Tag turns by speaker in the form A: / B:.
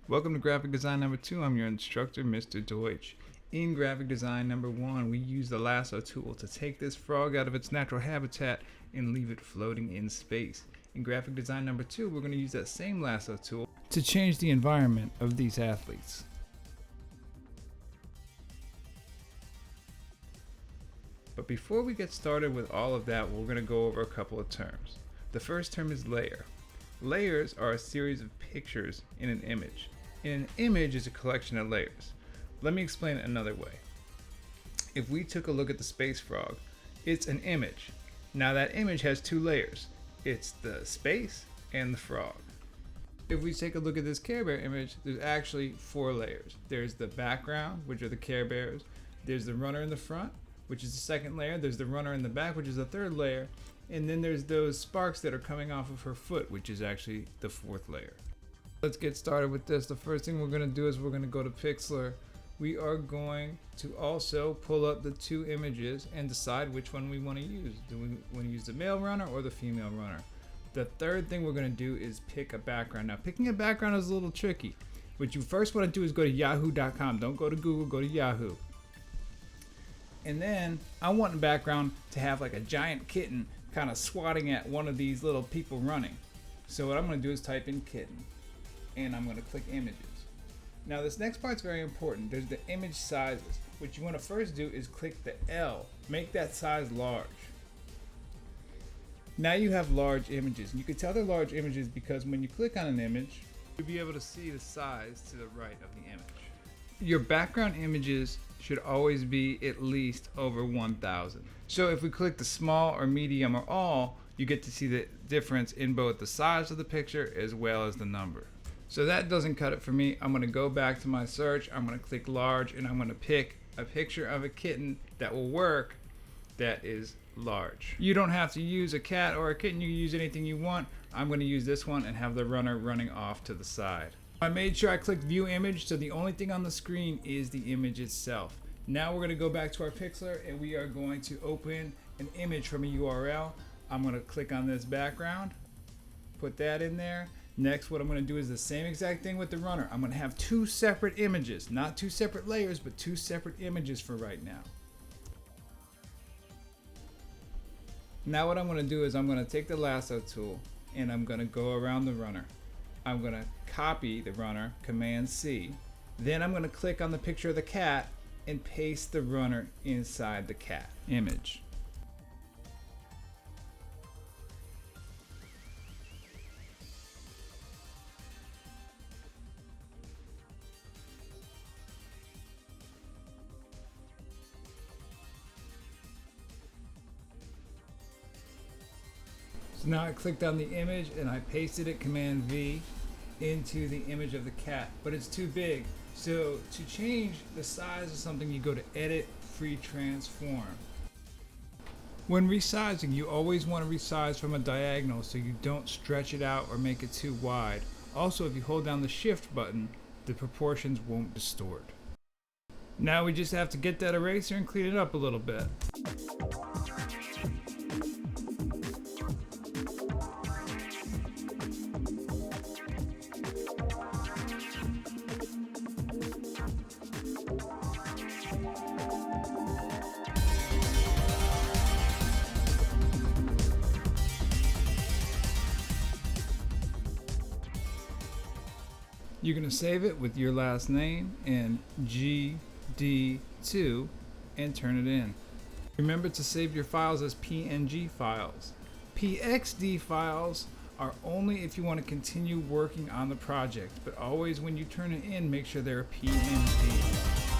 A: Welcome to graphic design number 2. I'm your instructor, Mr. Deutsch. In graphic design number 1, we use the lasso tool to take this frog out of its natural habitat and leave it floating in space. In graphic design number 2, we're going to use that same lasso tool to change the environment of these athletes. But before we get started with all of that, we're going to go over a couple of terms. The first term is layer. Layers are a series of pictures in an image. An image is a collection of layers. Let me explain it another way. If we took a look at the space frog, it's an image. Now that image has two layers. It's the space and the frog. If we take a look at this Care Bear image, there's actually 4 layers. There's the background, which are the Care Bears. There's the runner in the front, which is the second layer. There's the runner in the back, which is the third layer. And then there's those sparks that are coming off of her foot, which is actually the 4th layer. Let's get started with this. The first thing we're going to do is we're going to go to PIXLR. We are going to also pull up the 2 images and decide which one we want to use. Do we want to use the male runner or the female runner? The third thing we're going to do is pick a background. Now, picking a background is a little tricky. What you first want to do is go to yahoo.com. Don't go to Google, go to Yahoo. And then I want the background to have like a giant kitten kind of swatting at one of these little people running. So what I'm going to do is type in kitten and I'm going to click images. Now this next part's very important. There's the image sizes. What you want to first do is click the L. Make that size large. Now you have large images. And you can tell they're large images because when you click on an image, you'll be able to see the size to the right of the image. Your background images should always be at least over 1000. So if we click the small or medium or all, you get to see the difference in both the size of the picture as well as the number. So that doesn't cut it for me. I'm going to go back to my search. I'm going to click large and I'm going to pick a picture of a kitten that will work that is large. You don't have to use a cat or a kitten. You can use anything you want. I'm going to use this one and have the runner running off to the side. I made sure I clicked view image, so the only thing on the screen is the image itself. Now we're going to go back to our PIXLR and we are going to open an image from a URL. I'm going to click on this background, put that in there. Next, what I'm going to do is the same exact thing with the runner. I'm going to have 2 separate images, not 2 separate layers, but 2 separate images for right now. Now what I'm going to do is I'm going to take the lasso tool and I'm going to go around the runner. I'm going to copy the runner, Command C. Then I'm going to click on the picture of the cat and paste the runner inside the cat image. So now I clicked on the image and I pasted it, Command V, into the image of the cat, but it's too big. So to change the size of something, you go to Edit, Free Transform. When resizing, you always want to resize from a diagonal so you don't stretch it out or make it too wide. Also, if you hold down the Shift button, the proportions won't distort. Now we just have to get that eraser and clean it up a little bit. You're going to save it with your last name and GD2 and turn it in. Remember to save your files as PNG files. PXD files are only if you want to continue working on the project, but always when you turn it in, make sure they're PNG.